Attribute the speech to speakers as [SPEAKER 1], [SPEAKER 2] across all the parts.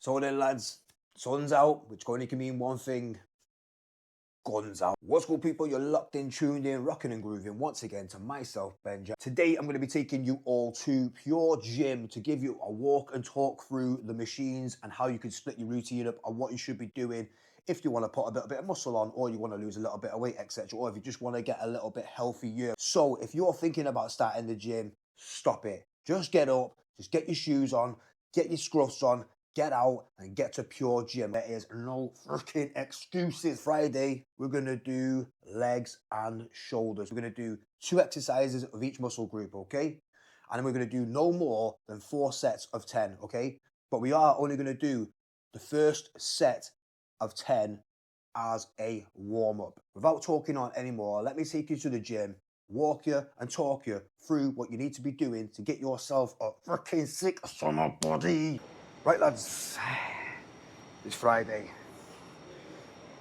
[SPEAKER 1] So then, lads, sun's out, which only can mean one thing: guns out. What's good, people? You're locked in, tuned in, rocking and grooving once again to myself, Benja. Today, I'm going to be taking you all to Pure Gym to give you a walk and talk through the machines and how you can split your routine up and what you should be doing if you want to put a little bit of muscle on, or you want to lose a little bit of weight, etc., or if you just want to get a little bit healthier. So if you're thinking about starting the gym, stop it. Just get up, just get your shoes on, get your scruffs on, get out and get to Pure Gym. There is no freaking excuses. Friday, we're gonna do legs and shoulders. We're gonna do 2 exercises of each muscle group, okay? And then we're gonna do no more than 4 sets of 10, okay? But we are only gonna do the first set of 10 as a warm-up. Without talking on anymore, let me take you to the gym, walk you and talk you through what you need to be doing to get yourself a freaking sick summer body. Right, lads, it's Friday,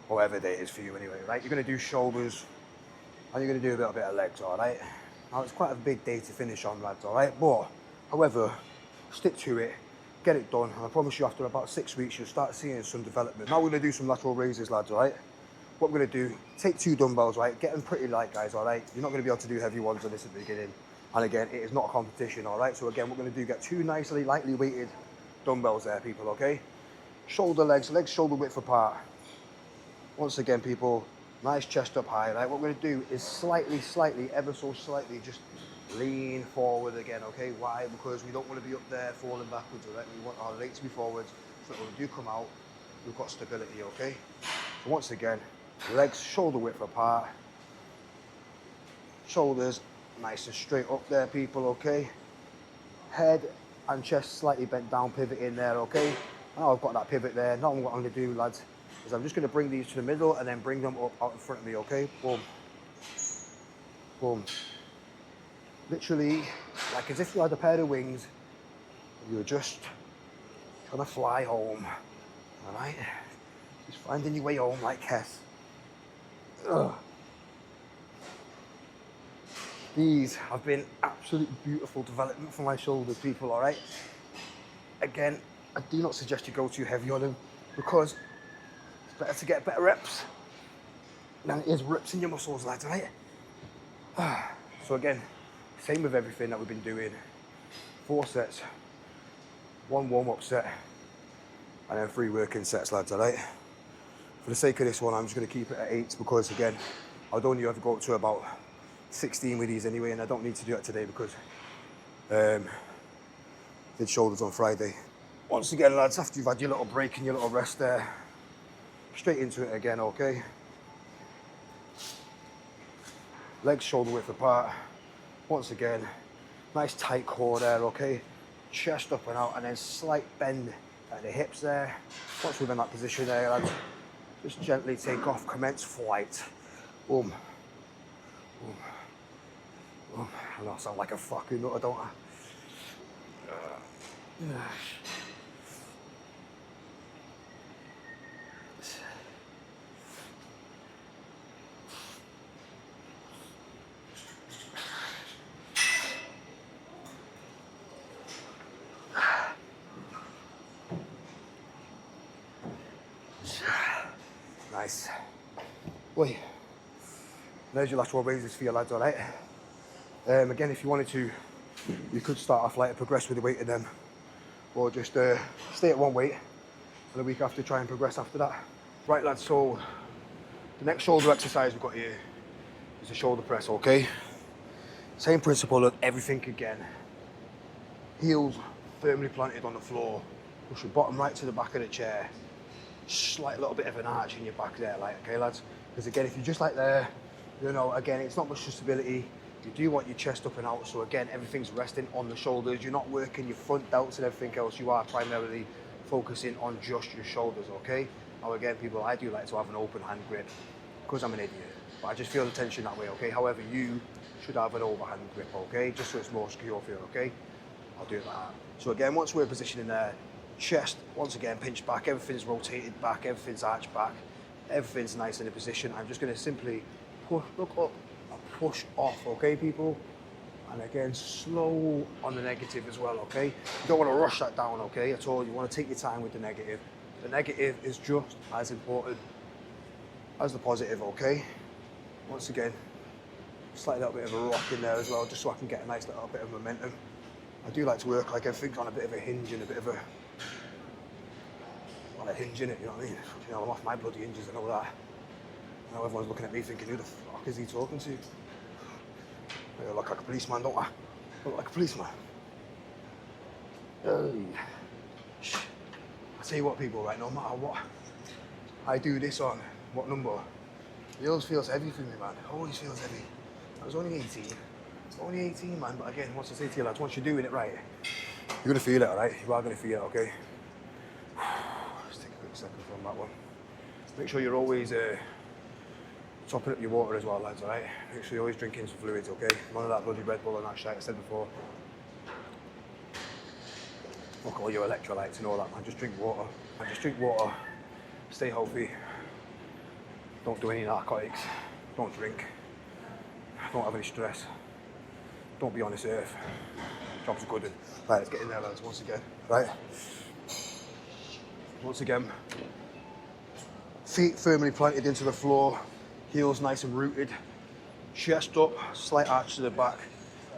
[SPEAKER 1] whatever day it is for you anyway, right? You're going to do shoulders and you're going to do a little bit of legs, all right? Now, it's quite a big day to finish on, lads, all right? But, however, stick to it, get it done, and I promise you after about 6 weeks, you'll start seeing some development. Now we're going to do some lateral raises, lads, all right? What we're going to do, take 2 dumbbells, right? Get them pretty light, guys, all right? You're not going to be able to do heavy ones on this at the beginning. And again, it is not a competition, all right? So again, what we're going to do, get 2 nicely lightly weighted dumbbells there, people, okay? Shoulder, legs shoulder width apart. Once again, people, nice chest up high, right? What we're gonna do is slightly, ever so slightly, just lean forward again, okay? Why? Because we don't want to be up there falling backwards, all right? We want our legs to be forwards, so that when we do come out, we've got stability, okay? So once again, legs shoulder width apart. Shoulders nice and straight up there, people, okay? Head and chest slightly bent down, pivot in there, okay? Now I've got that pivot there. Now what I'm gonna do, lads, is I'm just gonna bring these to the middle and then bring them up out in front of me, okay? Boom. Boom. Literally, like as if you had a pair of wings, you were just trying to fly home, all right? Just finding your way home like Kess. Ugh. These have been absolutely beautiful development for my shoulders, people, all right? Again, I do not suggest you go too heavy on them because it's better to get better reps than it is rips in your muscles, lads, all right? So again, same with everything that we've been doing. 4 sets, 1 warm-up set, and then 3 working sets, lads, all right? For the sake of this one, I'm just gonna keep it at 8 because again, I'd only ever go up to about 16 with these anyway, and I don't need to do it today because did shoulders on Friday. Once again, lads, after you've had your little break and your little rest there, straight into it again, okay? Legs shoulder width apart. Once again, nice tight core there, okay? Chest up and out, and then slight bend at the hips there. Once we're in that position there, lads, just gently take off, commence flight. Boom. Boom. Boom. I know I sound like a fucking nutter, don't I? Nice. Wait. There's your lateral raises for your lads, all right? Again, if you wanted to, you could start off light and progress with the weight of them, or just stay at one weight, and a week after try and progress after that. Right, lads, so the next shoulder exercise we've got here is a shoulder press, okay? Same principle of everything again. Heels firmly planted on the floor, push your bottom right to the back of the chair, slight little bit of an arch in your back there, like, okay, lads? Because again, if you're just like there, you know, again, it's not much stability. You do want your chest up and out, so again, everything's resting on the shoulders. You're not working your front delts and everything else. You are primarily focusing on just your shoulders, okay? Now again, people, I do like to have an open hand grip because I'm an idiot, but I just feel the tension that way, okay? However, you should have an overhand grip, okay? Just so it's more secure for you, okay? I'll do that. So again, once we're positioning there, chest, once again, pinch back, everything's rotated back, everything's arched back, everything's nice in the position. I'm just gonna simply push, look up, and push off, okay, people? And again, slow on the negative as well, okay? You don't want to rush that down, okay, at all. You want to take your time with the negative. The negative is just as important as the positive, okay? Once again, slight little bit of a rock in there as well, just so I can get a nice little bit of momentum. I do like to work like everything's on a bit of a hinge and a bit of a, well, a hinge in it, you know what I mean? You know, I'm off my bloody hinges, I know that. I know everyone's looking at me thinking, who the fuck is he talking to? I look like a policeman, don't I? I look like a policeman. I tell you what, people, right, no matter what I do this on, what number, it always feels heavy for me, man. It always feels heavy. I was only 18. Only 18, man, but again, once I say to you lads, once you're doing it right, you're gonna feel it, alright? You are gonna feel it, okay? Just take a quick second from that one. Make sure you're always topping up your water as well, lads, alright? Make sure you're always drinking some fluids, okay? None of that bloody Red Bull and that shit I said before. Fuck all your electrolytes and all that, man. Just drink water. Man, just drink water. Stay healthy. Don't do any narcotics. Don't drink. Don't have any stress. Don't be on this earth. Job's good. Right, let's get in there, lads, once again. Right? Once again. Feet firmly planted into the floor. Heels nice and rooted. Chest up, slight arch to the back.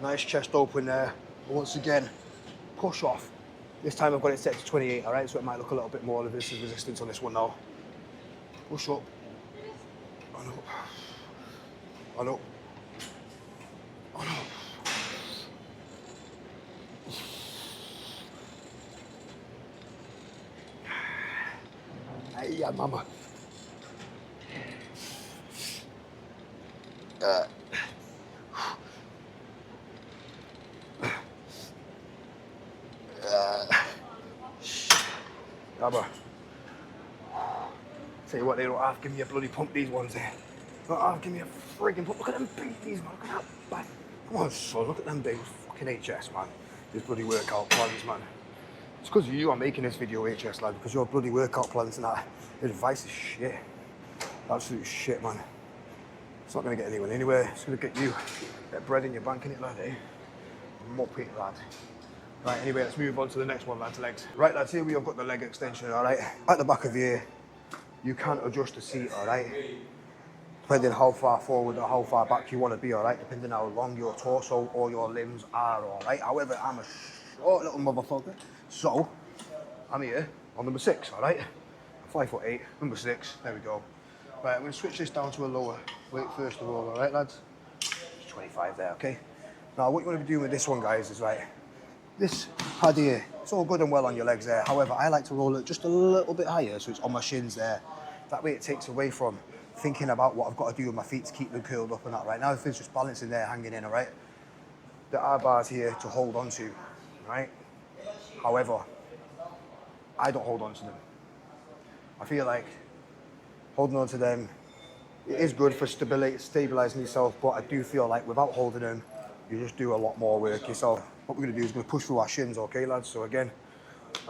[SPEAKER 1] Nice chest open there. Once again, push off. This time I've got it set to 28, all right? So it might look a little bit more of this resistance on this one now. Push up. On up. On up. On up. Hey, yeah, mama. Abba. Tell you what, they don't half give me a bloody pump, these ones there. Don't half give me a friggin' pump. Look at them beasties, man. Look at that back. Come on, son. Look at them big fucking HS, man. These bloody workout plans, man. It's because of you I'm making this video, HS, lad, because your bloody workout plans and that advice is shit. Absolute shit, man. It's not going to get anyone anywhere. It's going to get you get bread in your bank, innit, lad, eh? Muppet, lad. Right, anyway, let's move on to the next one, lads, legs. Right, lads, here we have got the leg extension, all right? At the back of here, you can adjust the seat, all right? Depending how far forward or how far back you want to be, all right? Depending how long your torso or your limbs are, all right? However, I'm a short little motherfucker, so I'm here on number 6, all right? 5'8", number 6, there we go. Right, I'm going to switch this down to a lower weight first of all, all right, lads? It's 25 there, okay? Now, what you want to be doing with this one, guys, is, right, this pad here, it's all good and well on your legs there. However, I like to roll it just a little bit higher, so it's on my shins there. That way it takes away from thinking about what I've got to do with my feet to keep them curled up and that, right? Now, if it's just balancing there, hanging in, all right? There are bars here to hold on to, right? However, I don't hold on to them. I feel like holding on to them, it is good for stabilising yourself, but I do feel like without holding them, you just do a lot more work yourself. What we're going to do is going to push through our shins, okay, lads? So again,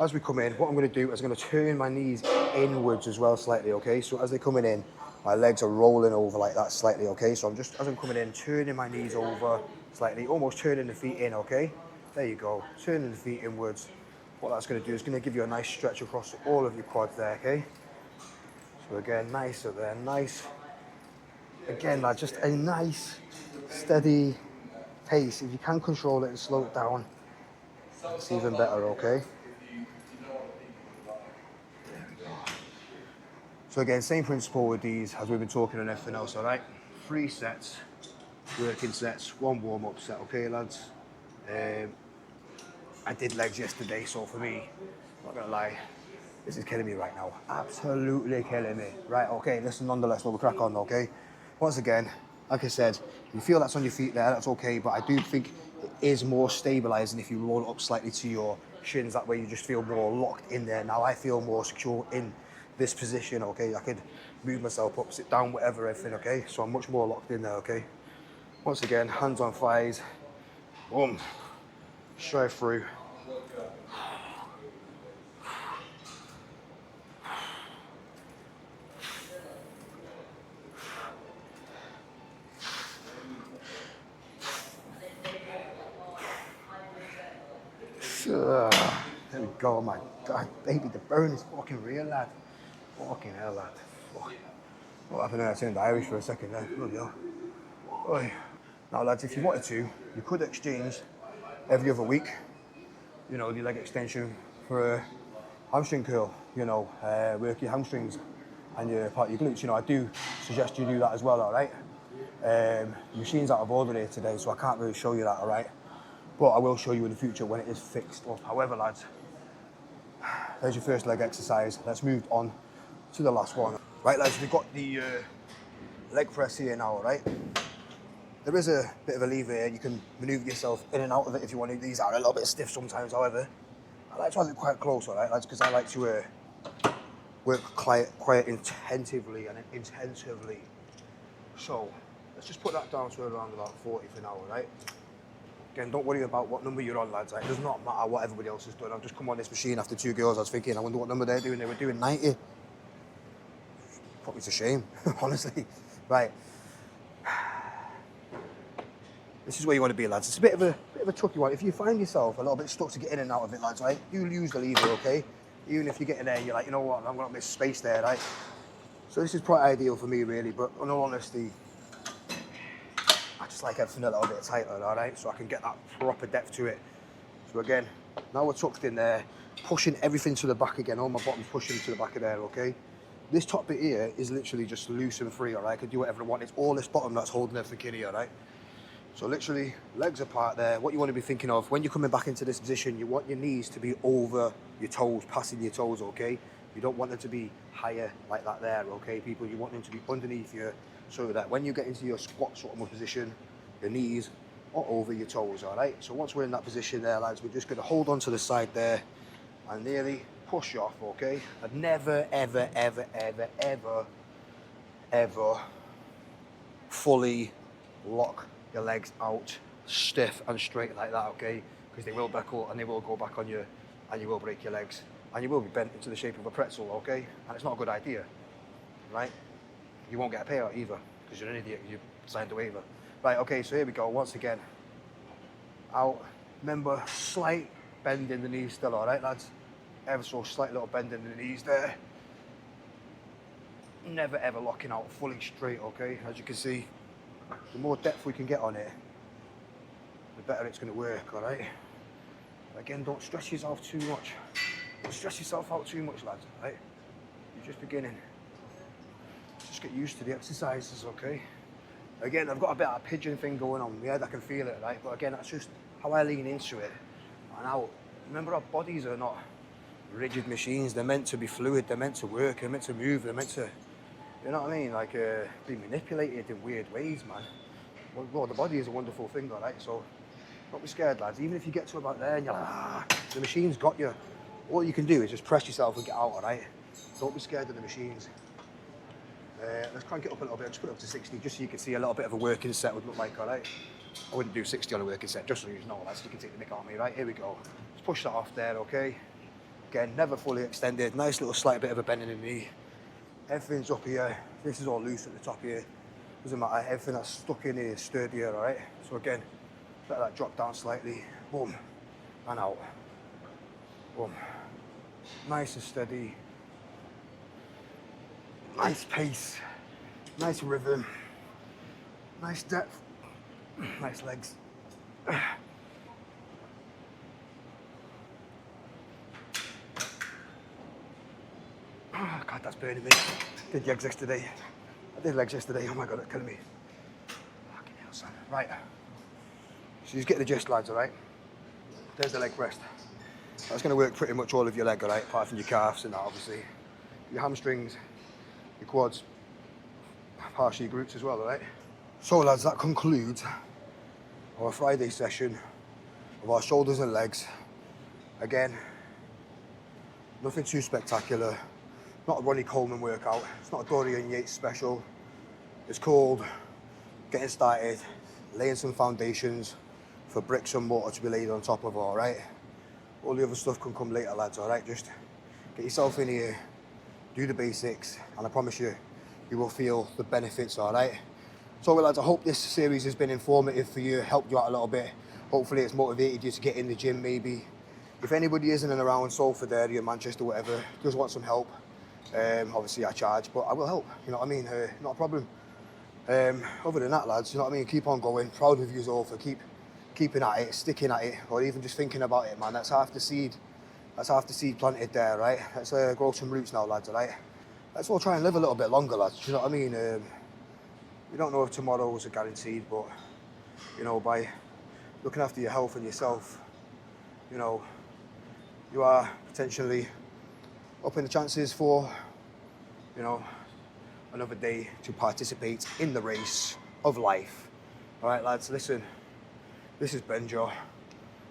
[SPEAKER 1] as we come in, what I'm going to do is I'm going to turn my knees inwards as well slightly, okay? So as they're coming in, my legs are rolling over like that slightly, okay? So I'm just, as I'm coming in, turning my knees over slightly, almost turning the feet in, okay? There you go, turning the feet inwards. What that's going to do is going to give you a nice stretch across all of your quads there, okay? So again, nice up there, nice. Again, lads, just a nice, steady pace. If you can control it and slow it down, it's even better, okay? There we go. So again, same principle with these as we've been talking on everything else, all right? 3 sets, working sets, 1 warm-up set, okay, lads? I did legs yesterday, so for me, not gonna lie, this is killing me right now. Absolutely killing me. Right, okay, listen, nonetheless, we'll crack on, okay? Once again, like I said, you feel that's on your feet there, that's okay, but I do think it is more stabilising if you roll it up slightly to your shins. That way you just feel more locked in there. Now I feel more secure in this position, okay? I could move myself up, sit down, whatever, everything, okay? So I'm much more locked in there, okay? Once again, hands on thighs, boom, straight through. go, my God, baby, the burn is fucking real, lad. Fucking hell, lad. Fuck. What happened there? I turned Irish for a second there. Bloody hell. Oi. Now, lads, if you wanted to, you could exchange every other week, you know, the leg extension for a hamstring curl, you know, work your hamstrings and your part of your glutes. You know, I do suggest you do that as well, all right? The machine's out of order here today, so I can't really show you that, all right? But I will show you in the future when it is fixed up. However, lads, there's your first leg exercise. Let's move on to the last one. Right, lads, we've got the leg press here now, all right? There is a bit of a lever here. You can manoeuvre yourself in and out of it if you want to. These are a little bit stiff sometimes, however. I like to have it quite close, all right, lads, because I like to work quite intensively and intensively. So let's just put that down to around about 40 for now, all right? Again, don't worry about what number you're on, lads. It does not matter what everybody else has done. I've just come on this machine after 2 girls. I was thinking, I wonder what number they're doing. They were doing 90. Put me to shame, honestly. Right. This is where you want to be, lads. It's a bit of a tricky one. If you find yourself a little bit stuck to get in and out of it, lads, right? You use the lever, okay? Even if you get in there, you're like, you know what? I've got this space there, right? So this is quite ideal for me, really. But in all honesty, I just like everything a little bit tighter, all right? So I can get that proper depth to it. So again, now we're tucked in there, pushing everything to the back again. All my bottom's pushing to the back of there, okay? This top bit here is literally just loose and free, all right? I can do whatever I want. It's all this bottom that's holding everything in here, all right? So literally, legs apart there. What you want to be thinking of, when you're coming back into this position, you want your knees to be over your toes, passing your toes, okay? You don't want them to be higher like that there, okay, people? You want them to be underneath you, so that when you get into your squat sort of position, your knees are over your toes, all right? So once we're in that position there, lads, we're just going to hold on to the side there and nearly push off, okay? And never, ever, ever, ever, ever, ever fully lock your legs out stiff and straight like that, okay? Because they will buckle and they will go back on you and you will break your legs and you will be bent into the shape of a pretzel, okay? And it's not a good idea, right? You won't get a payout either because you're an idiot, you signed a waiver. Right, okay, so here we go, once again. Out. Remember, slight bend in the knees still, all right, lads? Ever so slight little bend in the knees there. Never ever locking out fully straight, okay? As you can see, the more depth we can get on it, the better it's going to work, all right? Again, don't stress yourself too much. Don't stress yourself out too much, lads, right? You're just beginning. Just get used to the exercises, okay? Again, I've got a bit of a pigeon thing going on. Yeah, I can feel it, right? But again, that's just how I lean into it. And now, remember, our bodies are not rigid machines. They're meant to be fluid. They're meant to work. They're meant to move. They're meant to, you know what I mean? Like, be manipulated in weird ways, man. Well, the body is a wonderful thing, all right? So don't be scared, lads. Even if you get to about there and you're like, the machine's got you. All you can do is just press yourself and get out, all right? Don't be scared of the machines. Let's crank it up a little bit. Just put it up to 60, just so you can see a little bit of a working set would look like, all right? I wouldn't do 60 on a working set, just so you know, lads. You can take the mick on me, right? Here we go. Let's push that off there, okay? Again, never fully extended. Nice little slight bit of a bend in the knee. Everything's up here. This is all loose at the top here. Doesn't matter. Everything that's stuck in here is sturdier, all right? So again, let that drop down slightly. Boom. And out. Boom. Nice and steady. Nice pace. Nice rhythm. Nice depth. Nice legs. Oh, God, that's burning me. Did legs yesterday. I did legs yesterday. Oh my God, it's killing me. Fucking hell, son. Right. So you just get the gist, lads, all right? There's the leg rest. That's going to work pretty much all of your leg, all right? Apart from your calves and that, obviously. Your hamstrings, your quads, partially your glutes as well, all right? So, lads, that concludes our Friday session of our shoulders and legs. Again, nothing too spectacular. Not a Ronnie Coleman workout. It's not a Dorian Yates special. It's called getting started, laying some foundations for bricks and mortar to be laid on top of, all right? All the other stuff can come later, lads, all right? Just get yourself in here, do the basics, and I promise you, you will feel the benefits, all right? So, well, lads, I hope this series has been informative for you, helped you out a little bit. Hopefully it's motivated you to get in the gym, maybe. if anybody is in and around Salford area, Manchester, whatever, does want some help, obviously I charge, but I will help, you know what I mean? Not a problem. Other than that, lads, you know what I mean? Keep on going. Proud of you all for keeping at it, sticking at it, or even just thinking about it, man. That's half the seed. That's half the seed planted there, right? Let's grow some roots now, lads, all right? Let's all try and live a little bit longer, lads. You know what I mean? We don't know if tomorrow's a guaranteed, but, you know, by looking after your health and yourself, you know, you are potentially upping the chances for, you know, another day to participate in the race of life. All right, lads, listen, this is Benjo,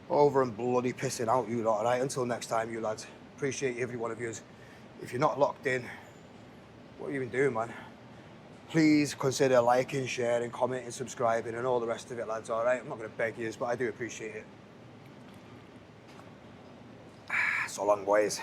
[SPEAKER 1] over and bloody pissing out, you lot, all right? Until next time, you lads, appreciate every one of you. If you're not locked in, what are you even doing, man? Please consider liking, sharing, commenting, subscribing, and all the rest of it, lads, all right? I'm not going to beg you, but I do appreciate it. So long, boys.